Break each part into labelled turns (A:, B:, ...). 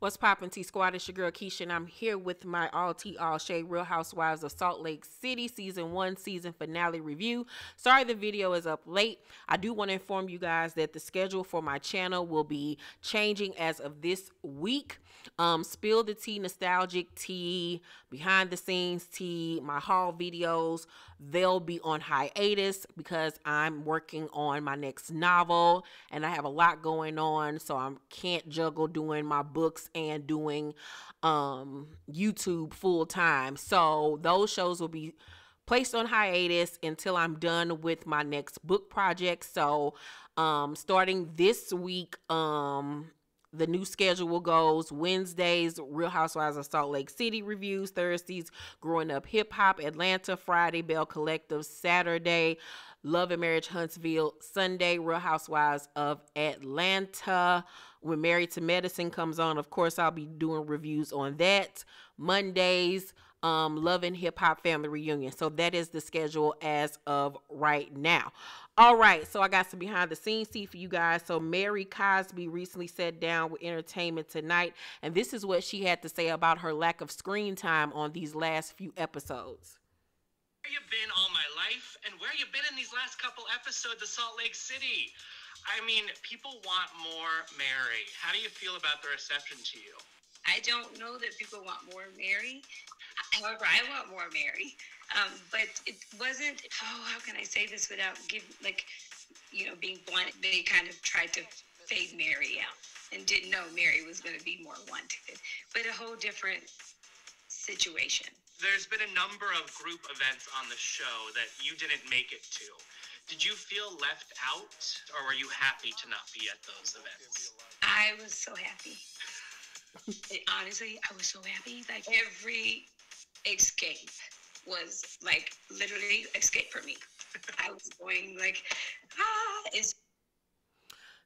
A: What's poppin', T Squad? It's your girl Keisha, and I'm here with my all tea, all shade Real Housewives of Salt Lake City Season 1 season finale review. Sorry the video is up late. I do want to inform you guys that the schedule for my channel will be changing as of this week. Spill the tea, nostalgic tea, behind the scenes tea, my haul videos, they'll be on hiatus because I'm working on my next novel and I have a lot going on, so I can't juggle doing my books and doing YouTube full time. So those shows will be placed on hiatus until I'm done with my next book project. So starting this week, the new schedule goes: Wednesdays, Real Housewives of Salt Lake City reviews; Thursdays, Growing Up Hip Hop Atlanta; Friday, Bell Collective; Saturday, Love and Marriage Huntsville; Sunday, Real Housewives of Atlanta. When Married to Medicine comes on, of course, I'll be doing reviews on that. Mondays, Love and Hip Hop Family Reunion. So that is the schedule as of right now. All right, so I got some behind the scenes tea for you guys. So Mary Cosby recently sat down with Entertainment Tonight, and this is what she had to say about her lack of screen time on these last few episodes.
B: Where you been all my life, and where you been in these last couple episodes of Salt Lake City? I mean, people want more Mary. How do you feel about the reception to you?
C: I don't know that people want more Mary. However, I want more Mary. But it wasn't, how can I say this without being blunt? They kind of tried to fade Mary out and didn't know Mary was going to be more wanted. But a whole different situation.
B: There's been a number of group events on the show that you didn't make it to. Did you feel left out, or were you happy to not be at those events?
C: I was so happy. Honestly, I was so happy. Like, every escape was like literally escape for me. I was going like, it's.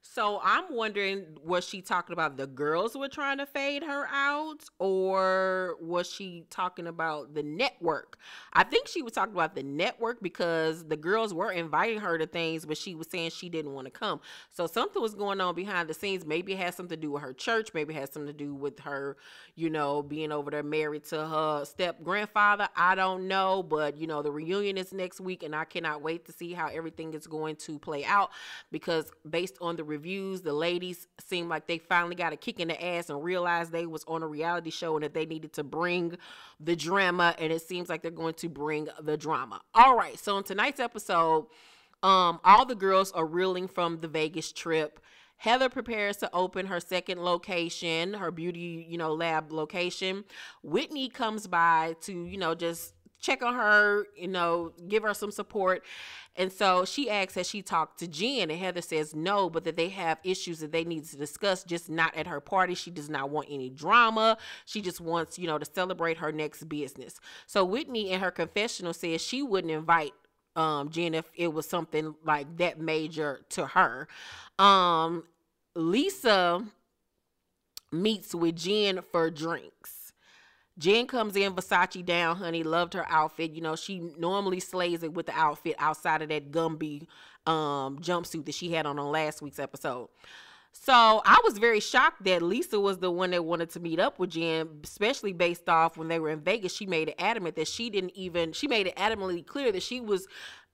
A: So I'm wondering, was she talking about the girls were trying to fade her out, or was she talking about the network? I think she was talking about the network because the girls were inviting her to things, but she was saying she didn't want to come. So something was going on behind the scenes. Maybe it has something to do with her church. Maybe it has something to do with her, being over there married to her step grandfather. I don't know, but the reunion is next week, and I cannot wait to see how everything is going to play out, because based on the reviews, the ladies seem like they finally got a kick in the ass and realized they was on a reality show and that they needed to bring the drama, and it seems like they're going to bring the drama. All right, so in tonight's episode, all the girls are reeling from the Vegas trip. Heather prepares to open her second location, her beauty, lab location. Whitney comes by to, just check on her, give her some support. And so she asks, has she talked to Jen? And Heather says no, but that they have issues that they need to discuss, just not at her party. She does not want any drama. She just wants, to celebrate her next business. So Whitney in her confessional says she wouldn't invite Jen if it was something like that major to her. Lisa meets with Jen for drinks. Jen comes in Versace down, honey. Loved her outfit. She normally slays it with the outfit outside of that Gumby jumpsuit that she had on last week's episode. So I was very shocked that Lisa was the one that wanted to meet up with Jen, especially based off when they were in Vegas. She made it adamant that she made it adamantly clear that she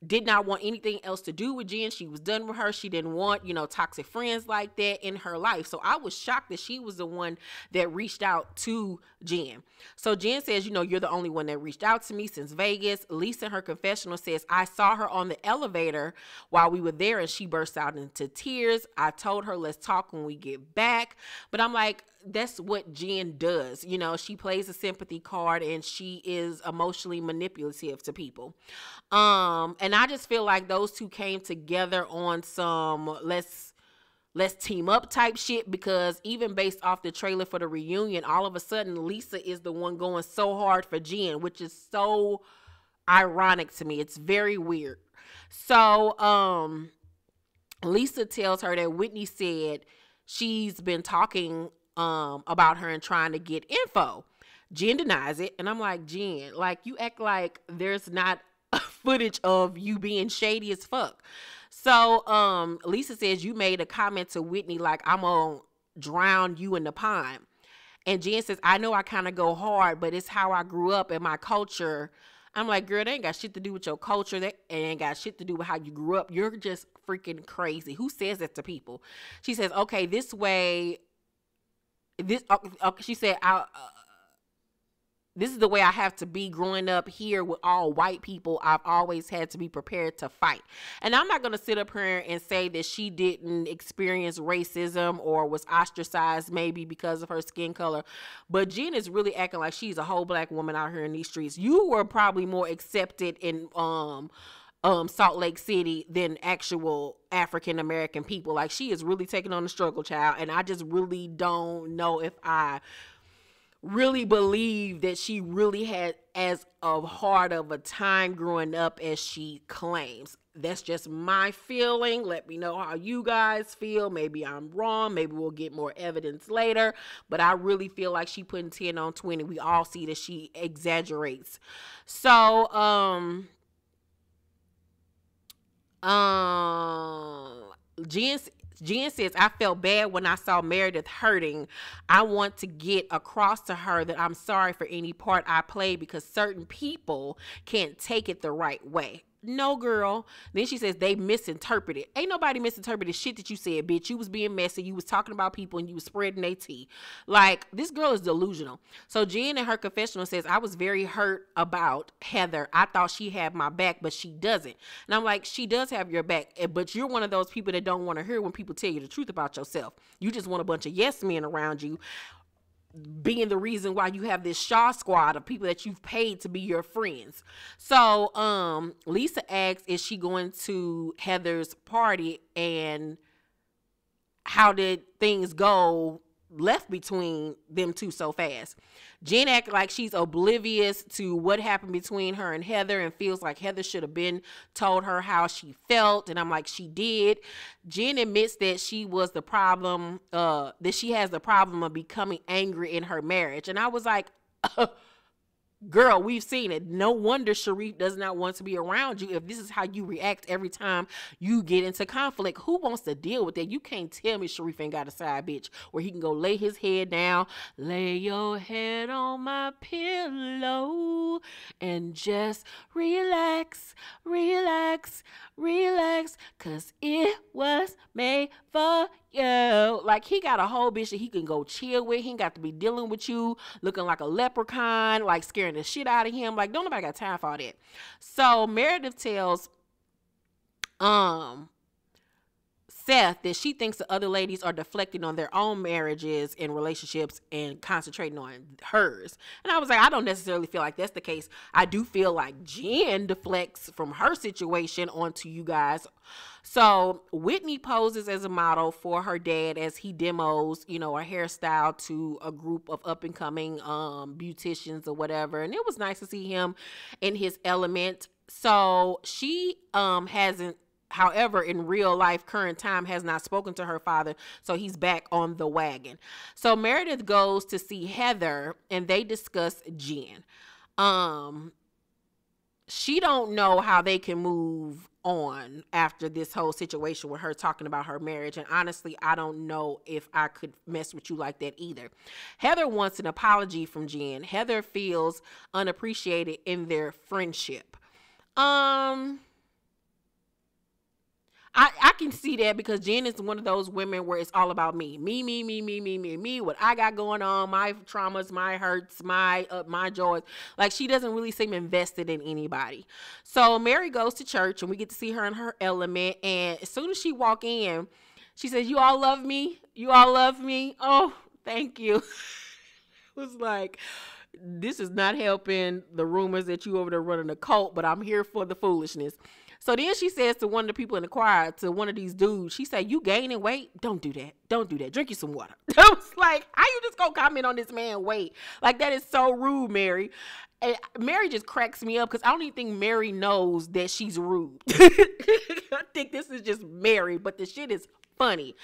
A: did not want anything else to do with Jen. She was done with her. She didn't want, toxic friends like that in her life. So I was shocked that she was the one that reached out to Jen. So Jen says, you're the only one that reached out to me since Vegas. Lisa in her confessional says, I saw her on the elevator while we were there and she burst out into tears. I told her, let's talk when we get back. But I'm like, that's what Jen does. She plays a sympathy card and she is emotionally manipulative to people. And I just feel like those two came together on some let's team up type shit, because even based off the trailer for the reunion, all of a sudden Lisa is the one going so hard for Jen, which is so ironic to me. It's very weird. So Lisa tells her that Whitney said she's been talking about her and trying to get info. Jen denies it, and I'm like, Jen, like, you act like there's not footage of you being shady as fuck. So Lisa says you made a comment to Whitney like, I'm gonna drown you in the pond. And Jen says, I know I kind of go hard, but it's how I grew up and my culture. I'm like, girl, that ain't got shit to do with your culture. That ain't got shit to do with how you grew up. You're just freaking crazy. Who says that to people? She says, okay, this way, she said, this is the way I have to be growing up here with all white people. I've always had to be prepared to fight. And I'm not going to sit up here and say that she didn't experience racism or was ostracized maybe because of her skin color. But Jen is really acting like she's a whole black woman out here in these streets. You were probably more accepted in Salt Lake City than actual African American people. Like, she is really taking on the struggle, child. And I just really don't know if I really believe that she really had as hard of a time growing up as she claims. That's just my feeling. Let me know how you guys feel. Maybe I'm wrong. Maybe we'll get more evidence later. But I really feel like she putting 10 on 20. We all see that she exaggerates. So, Jen says, I felt bad when I saw Meredith hurting. I want to get across to her that I'm sorry for any part I played because certain people can't take it the right way. No, girl. Then she says they misinterpreted. Ain't nobody misinterpreted shit that you said, bitch. You was being messy. You was talking about people and you was spreading their tea. Like, this girl is delusional. So Jen in her confessional says, I was very hurt about Heather. I thought she had my back, but she doesn't. And I'm like, she does have your back, but you're one of those people that don't want to hear when people tell you the truth about yourself. You just want a bunch of yes men around you, being the reason why you have this Shaw squad of people that you've paid to be your friends. So Lisa asks, is she going to Heather's party, and how did things go left between them two so fast? Jen acts like she's oblivious to what happened between her and Heather and feels like Heather should have been told her how she felt. And I'm like, she did. Jen admits that she was the problem, that she has the problem of becoming angry in her marriage. And I was like, girl, we've seen it. No wonder Sharif does not want to be around you if this is how you react every time you get into conflict. Who wants to deal with that? You can't tell me Sharif ain't got a side bitch where he can go lay his head down, lay your head on my pillow, and just relax, relax, relax, cause it was made for you. Like, he got a whole bitch that he can go chill with. He ain't got to be dealing with you looking like a leprechaun, like scaring the shit out of him. Like, don't nobody got time for all that. So Meredith tells Seth that she thinks the other ladies are deflecting on their own marriages and relationships and concentrating on hers. And I was like, I don't necessarily feel like that's the case. I do feel like Jen deflects from her situation onto you guys. So Whitney poses as a model for her dad as he demos, you know, a hairstyle to a group of up and coming beauticians or whatever. And it was nice to see him in his element. So she hasn't, however, in real life, current time, has not spoken to her father, so he's back on the wagon. So Meredith goes to see Heather, and they discuss Jen. She don't know how they can move on after this whole situation with her talking about her marriage, and honestly, I don't know if I could mess with you like that either. Heather wants an apology from Jen. Heather feels unappreciated in their friendship. I can see that because Jen is one of those women where it's all about me. Me, what I got going on, my traumas, my hurts, my joys. Like, she doesn't really seem invested in anybody. So Mary goes to church and we get to see her in her element. And as soon as she walk in, she says, you all love me? You all love me? Oh, thank you. It was like, this is not helping the rumors that you over there running a cult, but I'm here for the foolishness. So then she says to one of the people in the choir, to one of these dudes, she said, you gaining weight? Don't do that. Don't do that. Drink you some water. I was like, how you just gonna comment on this man's weight? Like, that is so rude, Mary. And Mary just cracks me up because I don't even think Mary knows that she's rude. I think this is just Mary, but the shit is funny.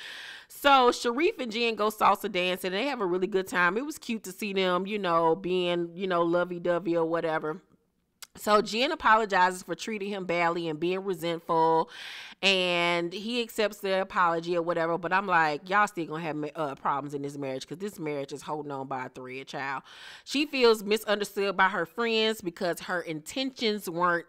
A: So Sharif and Jen go salsa dancing and they have a really good time. It was cute to see them, you know, being, you know, lovey-dovey or whatever. So Jen apologizes for treating him badly and being resentful, and he accepts the apology or whatever. But I'm like, y'all still gonna have problems in this marriage, because this marriage is holding on by a thread, child. She feels misunderstood by her friends because her intentions were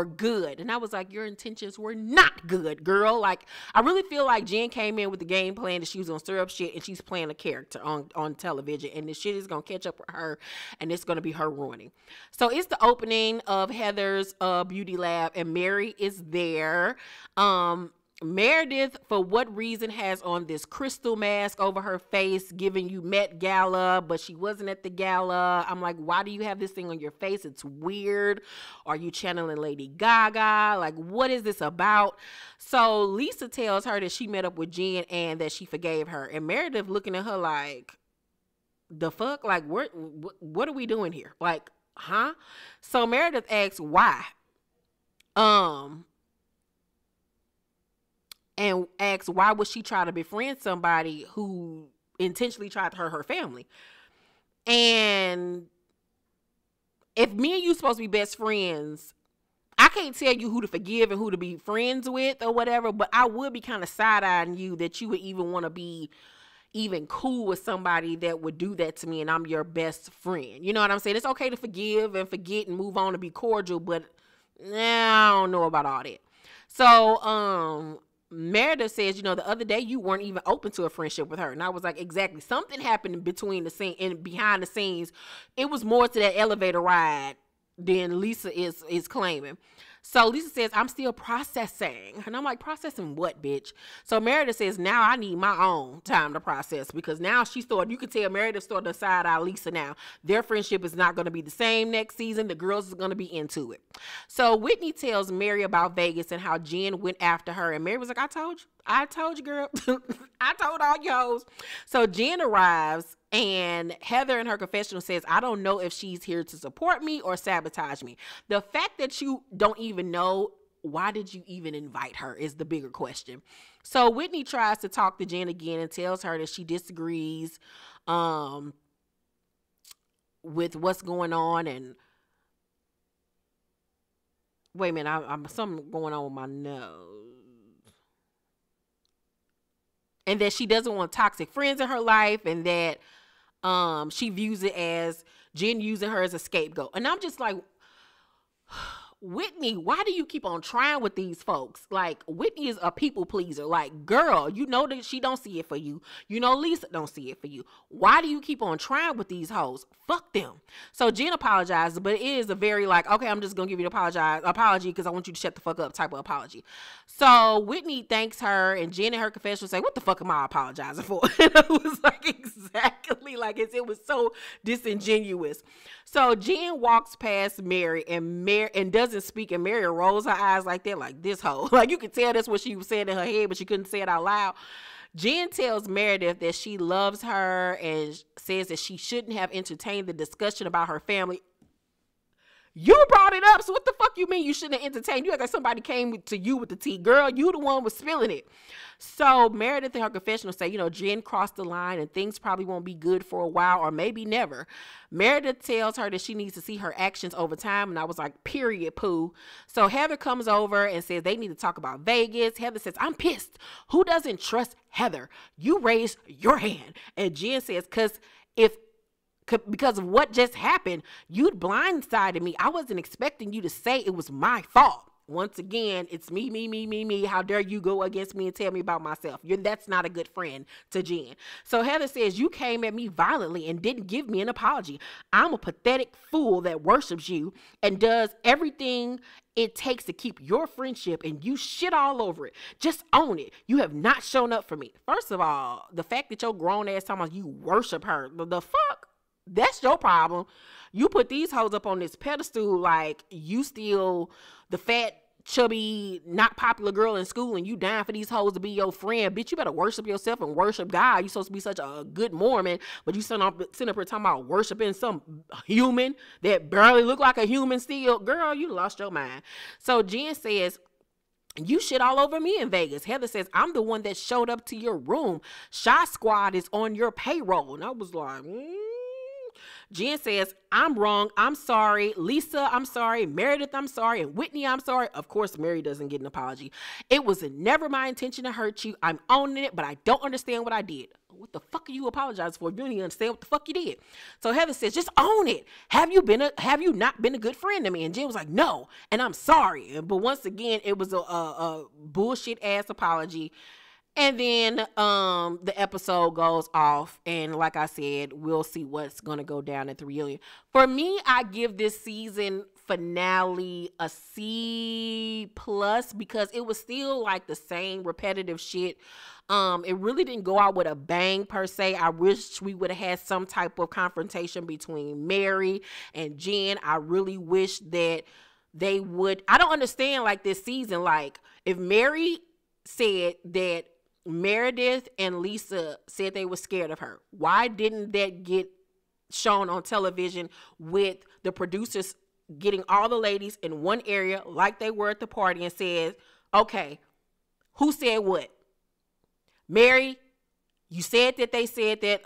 A: good. And I was like, your intentions were not good, girl. Like, I really feel like Jen came in with the game plan that she was gonna stir up shit, and she's playing a character on television, and this shit is gonna catch up with her, and it's gonna be her ruining. So it's the opening of Heather's beauty lab, and Mary is there. Meredith, for what reason, has on this crystal mask over her face, giving you Met Gala, but she wasn't at the gala. I'm like, why do you have this thing on your face? It's weird. Are you channeling Lady Gaga? Like, what is this about? So Lisa tells her that she met up with Jen and that she forgave her. And Meredith looking at her like, the fuck? Like, what are we doing here? Like, huh? So Meredith asks why. And asks why would she try to befriend somebody who intentionally tried to hurt her family. And if me and you supposed to be best friends, I can't tell you who to forgive and who to be friends with or whatever, but I would be kind of side-eyeing you that you would even want to be even cool with somebody that would do that to me and I'm your best friend. You know what I'm saying? It's okay to forgive and forget and move on and be cordial, but I don't know about all that. So, Meredith says, you know, the other day you weren't even open to a friendship with her. And I was like, exactly. Something happened between the scene and behind the scenes. It was more to that elevator ride than Lisa is claiming. So Lisa says, I'm still processing. And I'm like, processing what, bitch? So Meredith says, now I need my own time to process, because now you can tell Meredith started to side eye Lisa now. Their friendship is not going to be the same next season. The girls are going to be into it. So Whitney tells Mary about Vegas and how Jen went after her. And Mary was like, I told you, girl. I told all you hoes. So Jen arrives, and Heather in her confessional says, I don't know if she's here to support me or sabotage me. The fact that you don't even know, why did you even invite her, is the bigger question. So Whitney tries to talk to Jen again and tells her that she disagrees with what's going on. And wait a minute, I'm something going on with my nose. And that she doesn't want toxic friends in her life, and that she views it as Jen using her as a scapegoat. And I'm just like, Whitney, why do you keep on trying with these folks? Like, Whitney is a people pleaser. Like, girl, you know that she don't see it for you. You know Lisa don't see it for you. Why do you keep on trying with these hoes? Fuck them. So Jen apologizes, but it is a very like, okay, I'm just gonna give you an apology because I want you to shut the fuck up type of apology. So Whitney thanks her, and Jen in her confession say, what the fuck am I apologizing for? And I was like, exactly, like it was so disingenuous. So Jen walks past Mary and doesn't speak, and Mary rolls her eyes like that, like this hoe. Like, you could tell that's what she was saying in her head, but she couldn't say it out loud. Jen tells Meredith that she loves her and says that she shouldn't have entertained the discussion about her family. You brought it up, so what the fuck you mean you shouldn't have entertained? You act like somebody came to you with the tea. Girl, you the one was spilling it. So Meredith in her confessional say, you know, Jen crossed the line and things probably won't be good for a while, or maybe never. Meredith tells her that she needs to see her actions over time, and I was like, period, poo. So Heather comes over and says they need to talk about Vegas. Heather says, I'm pissed. Who doesn't trust Heather? You raise your hand. And Jen says, because of what just happened, you'd blindsided me. I wasn't expecting you to say it was my fault. Once again, it's me. How dare you go against me and tell me about myself? That's not a good friend to Jen. So Heather says, you came at me violently and didn't give me an apology. I'm a pathetic fool that worships you and does everything it takes to keep your friendship, and you shit all over it. Just own it. You have not shown up for me. First of all, the fact that your grown ass talking about you worship her, the fuck? That's your problem. You put these hoes up on this pedestal like you still the fat, chubby, not popular girl in school, and you dying for these hoes to be your friend. Bitch, you better worship yourself and worship God. You supposed to be such a good Mormon, but you sitting up here talking about worshiping some human that barely look like a human still. Girl, you lost your mind. So Jen says, you shit all over me in Vegas. Heather says, I'm the one that showed up to your room. Shot Squad is on your payroll. And I was like, Jen says, I'm wrong. I'm sorry. Lisa, I'm sorry. Meredith, I'm sorry. And Whitney, I'm sorry. Of course, Mary doesn't get an apology. It was never my intention to hurt you. I'm owning it, but I don't understand what I did. What the fuck are you apologizing for? You don't even understand what the fuck you did. So Heather says, just own it. Have you not been a good friend to me? And Jen was like, no, and I'm sorry. But once again, it was a bullshit ass apology. And then the episode goes off, and like I said, we'll see what's gonna go down at the reunion. For me, I give this season finale a C+ because it was still like the same repetitive shit. It really didn't go out with a bang per se. I wish we would have had some type of confrontation between Mary and Jen. I really wish that they would. I don't understand like this season. Like if Mary said that Meredith and Lisa said they were scared of her, why didn't that get shown on television with the producers getting all the ladies in one area like they were at the party and said, okay, who said what? Mary, you said that they said that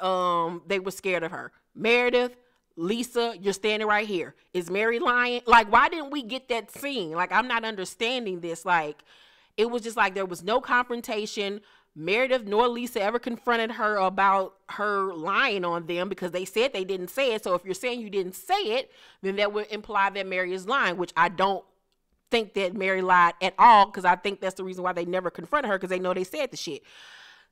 A: they were scared of her. Meredith, Lisa, you're standing right here. Is Mary lying? Like, why didn't we get that scene? Like, I'm not understanding this. Like, it was just like there was no confrontation. Meredith nor Lisa ever confronted her about her lying on them because they said they didn't say it. So if you're saying you didn't say it, then that would imply that Mary is lying, which I don't think that Mary lied at all, because I think that's the reason why they never confronted her, because they know they said the shit.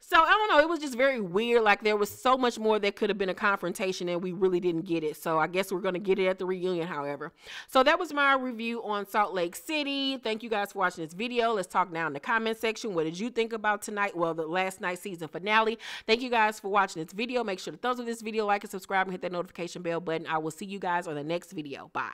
A: So, I don't know. It was just very weird. Like, there was so much more that could have been a confrontation, and we really didn't get it. So, I guess we're going to get it at the reunion, however. So, that was my review on Salt Lake City. Thank you guys for watching this video. Let's talk now in the comment section. What did you think about tonight? Well, the last night's season finale. Thank you guys for watching this video. Make sure to thumbs up this video, like and subscribe, and hit that notification bell button. I will see you guys on the next video. Bye.